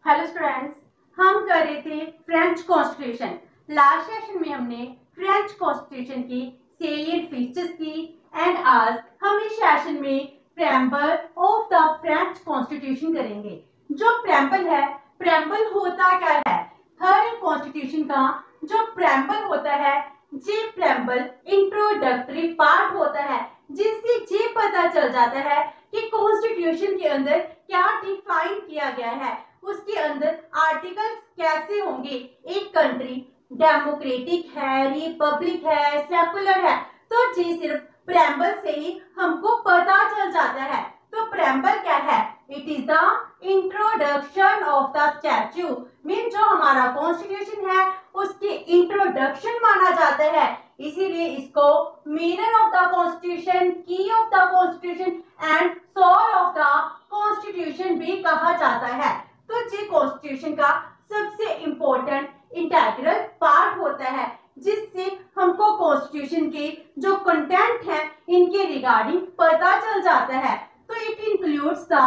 Hello students, हम कर रहे थे फ्रेंच कॉन्स्टिट्यूशन। लास्ट सेशन में हमने फ्रेंच कॉन्स्टिट्यूशन की सेलिएंट फीचर्स की एंड आज हम इस सेशन में preamble of the French constitution करेंगे। जो प्रेम्बल है, प्रेम्बल होता क्या है? हर एक कॉन्स्टिट्यूशन का जो प्रेम्बल होता है, ये प्रेम्बल इंट्रोडक्टरी पार्ट होता है, जिससे ये पता चल जाता है कि कॉन्स्टिट्यूशन के अंदर क्या डिफाइन किया गया है, उसके अंदर आर्टिकल्स कैसे होंगे, एक कंट्री डेमोक्रेटिक है, रिपब्लिक है, सेकुलर है, तो जी सिर्फ प्रेम्बल से ही हमको पता चल जाता है। तो प्रेम्बल क्या है? It is the introduction of the statue, mean जो हमारा कॉन्स्टिट्यूशन है उसके इंट्रोडक्शन माना जाता है, इसीलिए इसको mirror of the constitution, key of the constitution and soul of the constitution भी कहा जाता है। तो ये कॉन्स्टिट्यूशन का सबसे इम्पोर्टेंट इंटेग्रल पार्ट होता है, जिससे हमको कॉन्स्टिट्यूशन के जो कंटेंट है इनके रिगार्डिंग पता चल जाता है। तो it includes the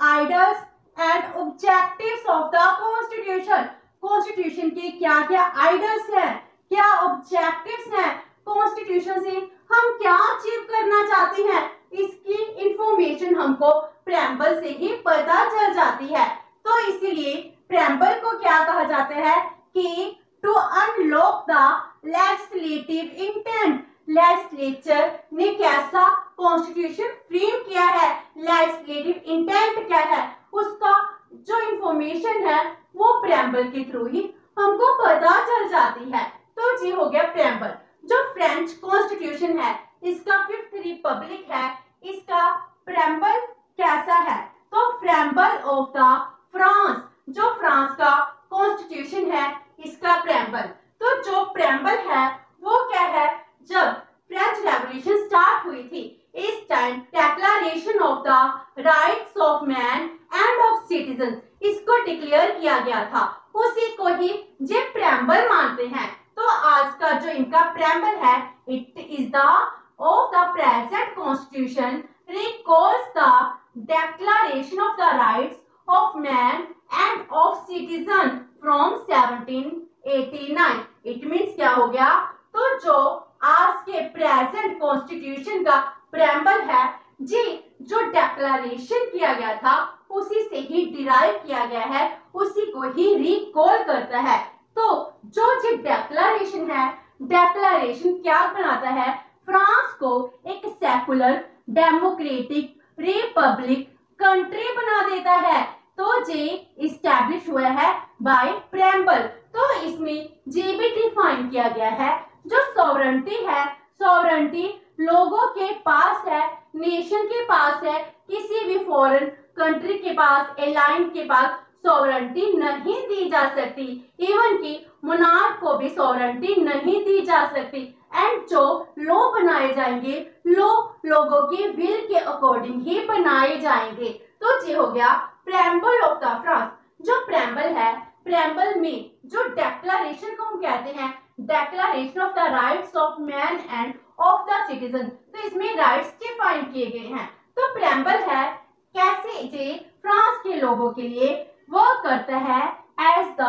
ideals and objectives of the constitution. Constitution के क्या क्या आइडियल्स हैं, क्या ऑब्जेक्टिव्स हैं, कॉन्स्टिट्यूशन से हम क्या अचीव करना चाहते हैं, इसकी इंफॉर्मेशन हमको प्रेम्बल से ही पता चल जाती है। तो इसीलिए प्रेम्बल को क्या कहा जाता है कि to unlock the legislative intent, legislature ने कैसा कॉन्स्टिट्यूशन फ्रेम किया है, लेजिस्लेटिव इंटेंट क्या है, उसका जो इंफॉर्मेशन है वो प्रेम्बल के थ्रू ही हमको पता चल जाती है। तो ये हो गया प्रेम्बल। जो फ्रेंच कॉन्स्टिट्यूशन है इसका फिफ्थ रिपब्लिक है, इसका प्रेम्बल कैसा है? तो प्रेम्बल ऑफ द फ्रांस, जो फ्रांस का कॉन्स्टिट्यूशन है इसका प्रेम्बल। तो जो प्रेम्बल है वो क्या है? जब फ्रेंच रेवोल्यूशन स्टार्ट हुई थी, इस time declaration of the rights of man end of citizen इसको डिक्लेयर किया गया था, उसी को ही ये प्रेम्बल मानते हैं। तो आज का जो इनका प्रेम्बल है, it is the of the present constitution recalls the declaration of the rights of man and of citizen from 1789। It means क्या हो गया? तो जो आज के प्रेजेंट कॉन्स्टिट्यूशन का प्रेम्बल है, जी जो डेक्लेरेशन किया गया था उसी से ही डिराइव किया गया है, उसी को ही रिकॉल करता है। तो जो जी डेक्लेरेशन है, डेक्लेरेशन क्या बनाता है? फ्रांस को एक सेकुलर डेमोक्रेटिक रिपब्लिक कंट्री बना देता है। तो ये इस्टेब्लिश हुआ है बाय प्रेम्बल। तो इसमें ये भी डिफाइन किया गया है, जो सॉवरेंटी है, सॉवरेंटी लोगों के पास है, नेशन के पास है, किसी भी फॉरेन कंट्री के पास, एलाइन के पास सॉवरेंटी नहीं दी जा सकती, इवन कि मोनार्क को भी सॉवरेंटी नहीं दी जा सकती। एंड जो लॉ बनाए जाएंगे, लॉ लोगों के विल के अकॉर्डिंग ही बनाए जाएंगे। तो ये हो गया प्रेम्बल ऑफ द फ्रांस। जो प्रेम्बल है, प्रेम्बल में जो डेक्लेरेशन को हम कहते हैं declaration of the rights of man end of the citizen, तो इसमें राइट्स डिफाइन किए गए हैं। तो प्रेम्बल है कैसे ये फ्रांस के लोगों के लिए वर्क करता है as the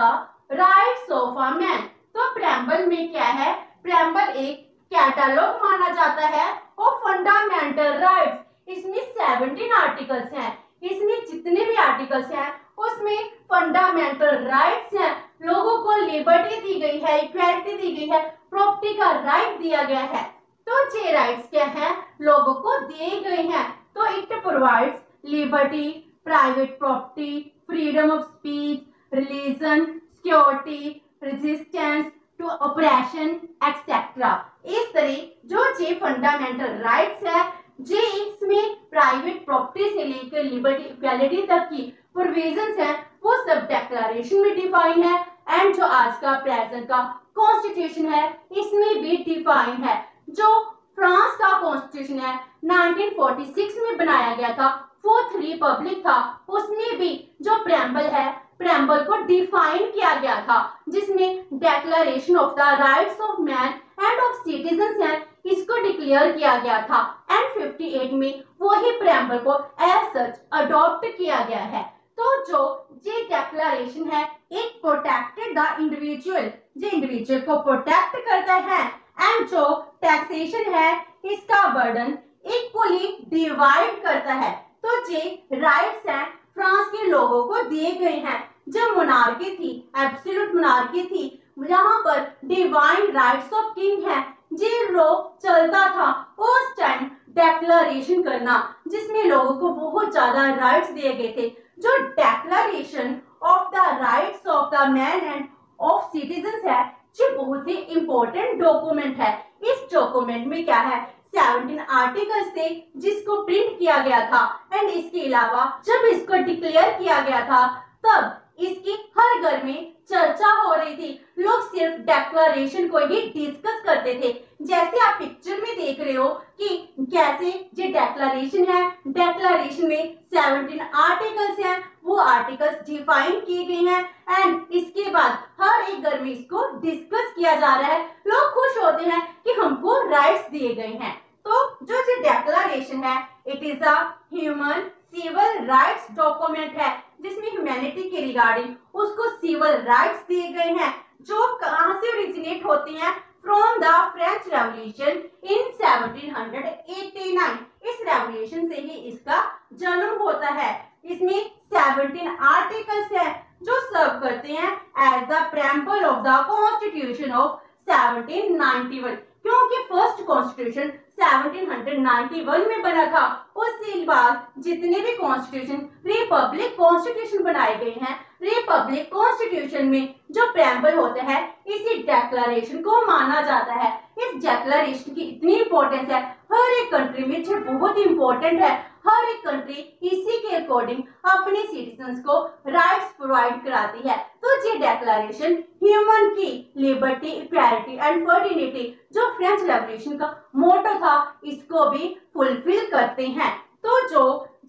rights of a man. तो प्रेम्बल में क्या है? प्रेम्बल एक कैटलॉग माना जाता है और फंडामेंटल राइट्स। इसमें 17 आर्टिकल्स हैं, इसमें जितने भी आर्टिकल्स हैं उसमें फंडामेंटल राइट्स हैं, लोगों को लिबर्टी दी गई है, इक्वालिटी दी गई है, प्रॉपर्टी का राइट दिया गया है। तो ये राइट्स क्या हैं? लोगों को दिए गए हैं। तो it provides liberty, private property, freedom of speech, religion, security, resistance to operation etcetera. इस तरह जो ये फंडामेंटल राइट्स है, जे इसमें प्राइवेट प्रॉपर्टी से लेकर लिबर्टी, इक्वालिटी तक की प्रोविजंस हैं, वो सब डिक्लेरेशन में डिफाइन है। एंड जो आज का प्रेजेंट का कॉन्स्टिट्यूशन है इसमें भी डिफाइन है। जो फ्रांस का कॉन्स्टिट्यूशन है 1946 में बनाया गया था, फोर्थ रिपब्लिक था, उसमें भी जो प्रेम्बल है, प्रेम्बल को डिफाइन किया गया था, जिसमें declaration of the rights of man end of citizens है, इसको डिक्लेयर किया गया था। एंड 58 में वही प्रेम्बल को एज सच अडॉप्ट किया गया है। तो जो ये डेक्लेरेशन है इट प्रोटेक्टेड द इंडिविजुअल, ये इंडिविजुअल को प्रोटेक्ट करता है एंड जो टैक्सेशन है इसका बर्डन इक्वली डिवाइड करता है। तो ये राइट्स हैं फ्रांस के लोगों को दिए गए हैं। जब मोनार्की थी, एब्सोल्यूट मोनार्की थी, यहाँ पर डिवाइन राइट्स ऑफ किंग है, ये लोग चलता था उस टाइम डेक्लेरेशन करना जिसमें लोगों को बहुत ज्यादा राइट्स दिए गए थे। जो declaration of the rights of the man end of citizens है ये बहुत ही इंपॉर्टेंट डॉक्यूमेंट है। इस डॉक्यूमेंट में क्या है 17 आर्टिकल्स थे जिसको प्रिंट किया गया था एंड इसके अलावा जब इसको डिक्लेयर किया गया था तब इसकी हर घर में चर्चा हो रही थी। लोग सिर्फ डेक्लेरेशन को ही डिस्कस करते थे। जैसे आप पिक्चर में देख रहे हो कि कैसे ये डेक्लेरेशन है, डेक्लेरेशन में 17 आर्टिकल्स हैं, वो आर्टिकल्स डिफाइन किए गए हैं एंड इसके बाद हर एक घर में इसको डिस्कस किया जा रहा है। लोग खुश होते हैं कि हमको राइट्स दिए गए हैं। तो जो ये डेक्लेरेशन है it is a human civil rights document है जिसमें ह्यूमैनिटी के रिगार्डिंग उसको सिविल राइट्स दिए गए हैं जो कहां से ओरिजिनेट होते हैं from the French revolution in 1789। इस रेवोल्यूशन से ही इसका जन्म होता है। इसमें 17 आर्टिकल्स हैं जो सर्व करते हैं as the preamble of the constitution of 1791। क्योंकि फर्स्ट कॉन्स्टिट्यूशन 1791 में बना था, उसके बाद जितने भी कॉन्स्टिट्यूशन रिपब्लिक कॉन्स्टिट्यूशन बनाए गए हैं, रिपब्लिक कॉन्स्टिट्यूशन में जो प्रेम्बल होता है इसी डेक्लेरेशन को माना जाता है। इस डेक्लेरेशन की इतनी इंपॉर्टेंस है, हर एक कंट्री में ये बहुत इंपॉर्टेंट है। हर एक कंट्री इसी के अकॉर्डिंग अपने सिटीजन्स को राइट्स प्रोवाइड कराती है। तो ये डेक्लेरेशन ह्यूमन की लिबर्टी, इक्वालिटी एंड फर्टिलिटी जो फ्रेंच रेवोल्यूशन का मोटो था इसको भी फुलफिल करते हैं। तो जो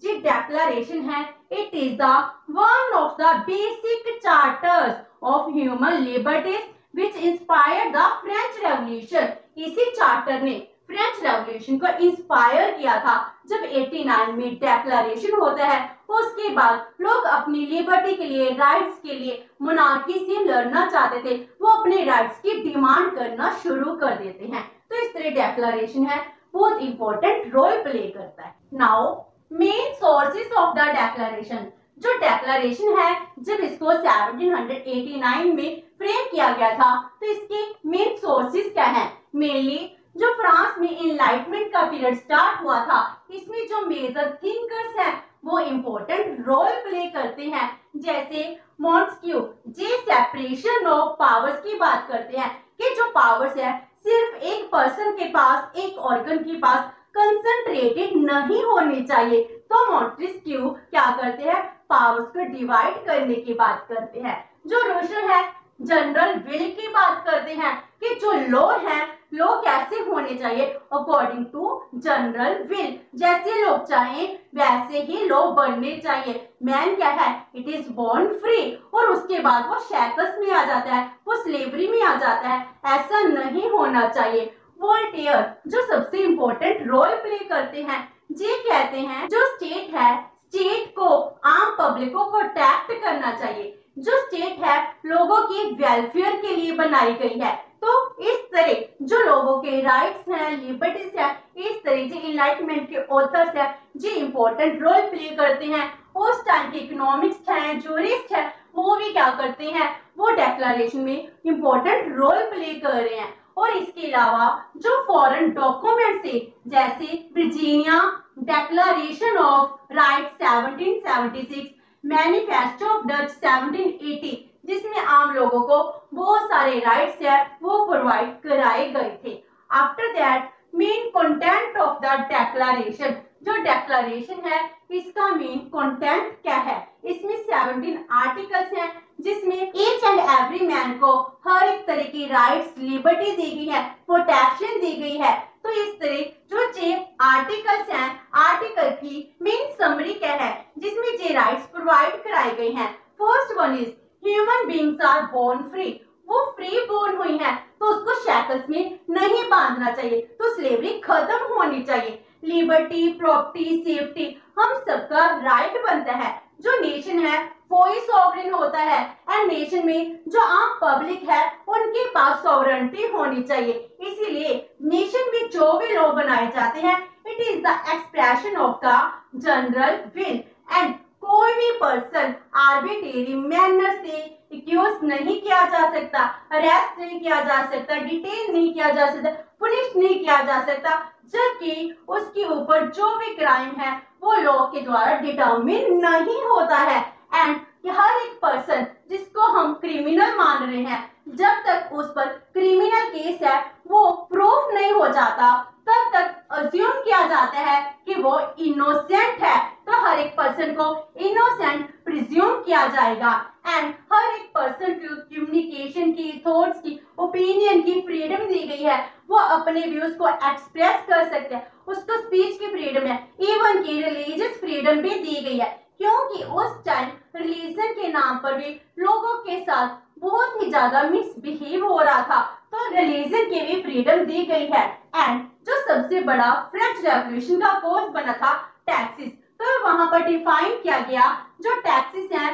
ये डेक्लेरेशन है it is the one of the basic charters of human liberties which inspired the French revolution. इसी चार्टर ने फ्रेंच रेवोल्यूशन को इंस्पायर किया था। जब 89 में डेक्लेरेशन होता है उसके बाद लोग अपनी लिबर्टी के लिए, राइट्स के लिए मोनार्की से लड़ना चाहते थे, वो अपने राइट्स की डिमांड करना शुरू कर देते हैं। तो इस तरह डेक्लेरेशन है बहुत इंपॉर्टेंट रोल प्ले करता है। Now main sources of the declaration. जो डेक्लेरेशन है जब इसको 1789 में फ्रेम किया गया था तो इसके मेन सोर्सेस क्या है? मेनली जो फ्रांस में एनलाइटमेंट का पीरियड स्टार्ट हुआ था इसमें जो मेजर थिंकर्स हैं वो इम्पोर्टेंट रोल प्ले करते हैं। जैसे Montesquieu J separation of powers की बात करते हैं कि जो पावर्स है सिर्फ एक पर्सन के पास, एक ऑर्गन के पास कंसंट्रेटेड नहीं होनी चाहिए। तो मॉन्टेस्क्यू क्या करते हैं? पावर्स को डिवाइड करने की बात करते हैं। जो रूसो है जनरल विल की बात करते हैं कि जो लॉ है, लॉ कैसे होने चाहिए अकॉर्डिंग टू जनरल विल, जैसे लोग चाहें वैसे ही लॉ बनने चाहिए। मैन क्या है? इट इज बोर्न फ्री और उसके बाद वो शैकल्स में आ जाता है, वो स्लेवरी में आ जाता है, ऐसा नहीं होना चाहिए। वोल्टेयर जो सबसे इंपॉर्टेंट रोल प्ले करते हैं, ये कहते हैं जो स्टेट है, स्टेट को आम पब्लिक को प्रोटेक्ट करना चाहिए। जो स्टेट है लोगों की वेलफेयर के लिए बनाई गई है। तो इस तरह जो लोगों के राइट्स हैं, लिबर्टीज है, इस तरह से इनलाइटमेंट के ऑथर्स है जो इंपॉर्टेंट रोल प्ले करते हैं। उस टाइम के इकोनॉमिक्स हैं, जूरिस्ट है, वो भी क्या करते हैं? वो डेक्लेरेशन में इंपॉर्टेंट रोल प्ले कर रहे हैं। और इसके अलावा जो फॉरेन डॉक्यूमेंट्स है जैसे Virginia declaration of rights 1776, manifesto of Dutch 1780, जिसमें आम लोगों को बहुत सारे राइट्स है वो प्रोवाइड कराए गए थे। After that main content of the declaration, जो डेक्लेरेशन है इसका मेन कंटेंट क्या है? इसमें 17 आर्टिकल्स हैं जिसमें ईच एंड एवरी मैन को हर एक तरह की राइट्स, लिबर्टी दी गई है, प्रोटेक्शन दी गई है। तो इस तरह जो जे आर्टिकल्स हैं, आर्टिकल की मेन समरी क्या है जिसमें जे राइट्स प्रोवाइड कराए गए हैं? First one is human beings are born free. वो फ्री बोर्न हुई है तो उसको शैकल्स में नहीं बांधना चाहिए, तो स्लेवरी खत्म होनी चाहिए। लिबर्टी, प्रॉपर्टी, सेफ्टी हम सबका राइट बनता है। जो नेशन है वो ही सॉवरेन होता है एंड नेशन में जो आम पब्लिक है उनके पास सॉवरेनिटी होनी चाहिए। इसीलिए नेशन में जो भी लॉ बनाए जाते हैं it is the expression of the general will and कोई भी पर्सन आर्बिट्रेरी मैनर से एक्यूज नहीं किया जा सकता, अरेस्ट नहीं किया जा सकता, डिटेन नहीं किया जा सकता, पुनिश नहीं किया जा सकता, जबकि उसके ऊपर जो भी क्राइम है वो लॉ के द्वारा डिटरमिन नहीं होता है। एंड हर एक पर्सन जिसको हम क्रिमिनल मान रहे हैं जब तक उस पर क्रिमिनल केस है वो प्रूफ नहीं हो जाता तब तक अज्यूम किया जाता है कि वो इनोसेंट है। तो हर एक पर्सन को इनोसेंट प्रिज्यूम किया जाएगा एंड हर एक पर्सन को कम्युनिकेशन की, थॉट्स की, ओपिनियन की फ्रीडम दी गई है। वो अपने व्यूज को एक्सप्रेस कर सकते हैं, उसको स्पीच की फ्रीडम है, इवन की रिलीजियस फ्रीडम भी दी गई है, क्योंकि उस टाइम रिलीजन के नाम पर भी लोगों के साथ बहुत ही ज्यादा मिसबिहेव हो रहा था, तो रिलीजन की भी फ्रीडम दी गई है। एंड जो सबसे बड़ा फ्रेंच रेवोल्यूशन का कॉज बना था टैक्सेस, तो वहां पर डिफाइन किया गया जो टैक्सेस हैं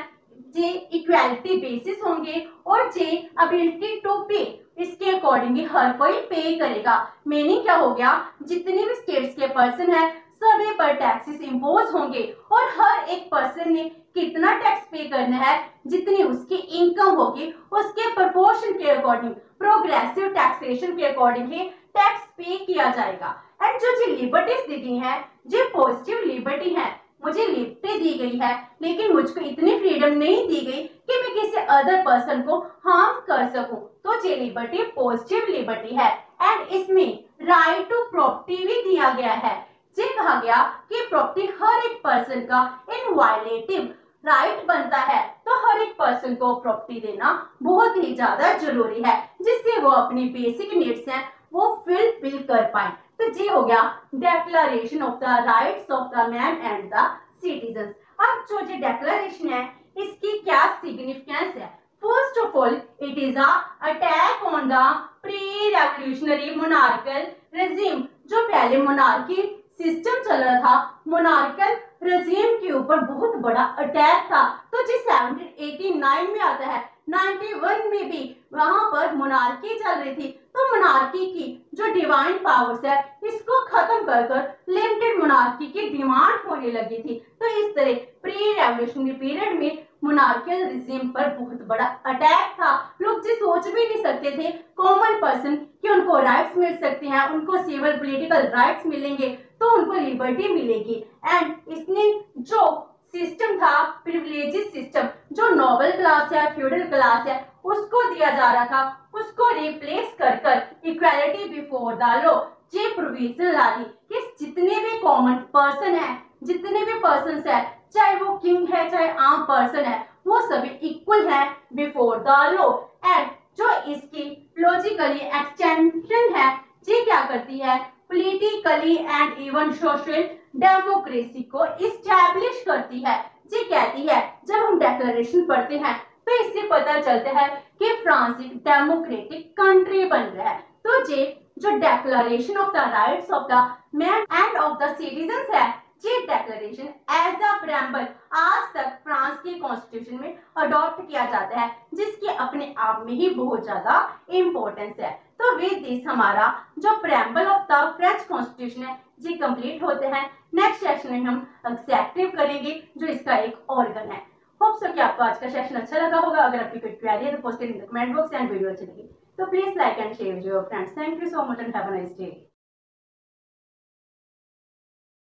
जे इक्वालिटी बेसिस होंगे और जे एबिलिटी टू पे, इसके अकॉर्डिंगली हर कोई पे करेगा। मीनिंग क्या हो गया, जितने भी स्टेट्स के पर्सन है सभी पर टैक्सेस इम्पोज होंगे और हर एक पर्सन ने कितना टैक्स पे करना है जितनी उसकी इनकम होगी उसके प्रोपोर्शन के अकॉर्डिंग, प्रोग्रेसिव टैक्सेशन के अकॉर्डिंगली टैक्स पे किया जाएगा। एंड जो लिबर्टीज दी गई है, जो पॉजिटिव लिबर्टी है, मुझे लिबर्टी दी गई है लेकिन मुझको इतनी फ्रीडम नहीं दी गई कि मैं किसी अदर पर्सन को हार्म कर सकूं, तो ये लिबर्टी पॉजिटिव लिबर्टी है। एंड इसमें राइट टू प्रॉपर्टी भी दिया गया है। ये कहा गया कि प्रॉपर्टी हर एक पर्सन का इनवायलेटिव राइट बनता है, तो हर एक पर्सन को प्रॉपर्टी देना बहुत ही ज्यादा जरूरी है जिससे वो अपनी बेसिक नीड्स हैं वो फिल कर पाए। तो ये हो गया declaration of the rights of the man and the citizen. अब जो ये डेक्लरेशन है इसकी क्या सिग्निफिकेंस है? First of all it is attack on the pre revolutionary monarchal regime. जो पहले मोनार्की सिस्टम चल रहा था, मोनार्कल रेजिम के ऊपर बहुत बड़ा अटैक था। तो जो 1789 में आता है, 91 में भी वहां पर मोनार्की चल रही थी, तो मोनार्की की जो डिवाइन पावर्स है इसको खत्म कर लिमिटेड मोनार्की की डिमांड होने लगी थी। तो इस तरह प्री रेवोल्यूशनरी पीरियड में मोनार्कियल रिजीम पर बहुत बड़ा अटैक था। लोग जो सोच भी नहीं सकते थे कॉमन पर्सन कि उनको राइट्स मिल सकते हैं, उनको सिविल पॉलिटिकल राइट्स मिलेंगे, तो उनको लिबर्टी मिलेगी। एंड इसने जो सिस्टम था प्रिविलेजेस सिस्टम, जो नोबल क्लास है, फ्यूडल क्लास है, उसको दिया जा रहा था, उसको रिप्लेस कर इक्वालिटी बिफोर द लॉ ये प्रोविजन ला दी कि जितने भी कॉमन पर्सन है, जितने भी पर्सन है, चाहे वो किंग है चाहे आम पर्सन है, वो सभी इक्वल है बिफोर द लॉ। एंड जो इसकी लॉजिकली एक्सटेंशन है ये क्या करती है, politically and even social democracy को इस्टेब्लिश करती है। ये कहती है, जब हम डेक्लेरेशन पढ़ते हैं तो इससे पता चलता है कि फ्रांस एक डेमोक्रेटिक कंट्री बन रहा है। तो ये जो declaration of the rights of the man end of the citizens है, ये डेक्लेरेशन एज अ प्रेम्बल आज तक फ्रांस के कॉन्स्टिट्यूशन में अडॉप्ट किया जाता है, जिसकी अपने आप में ही बहुत ज्यादा इम्पोर्टेंस है। तो विद दिस हमारा जो preamble of the French constitution है ये कंप्लीट होते हैं। नेक्स्ट सेशन में हम एग्जेक्टिव करेंगे जो इसका एक ऑर्गन है। होप सो कि आपको आज का सेशन अच्छा लगा होगा। अगर आपकी कोई क्वेरी है तो post in the comment box and video अच्छी लगी तो please like and share with your friends. Thank you so much and have a nice day.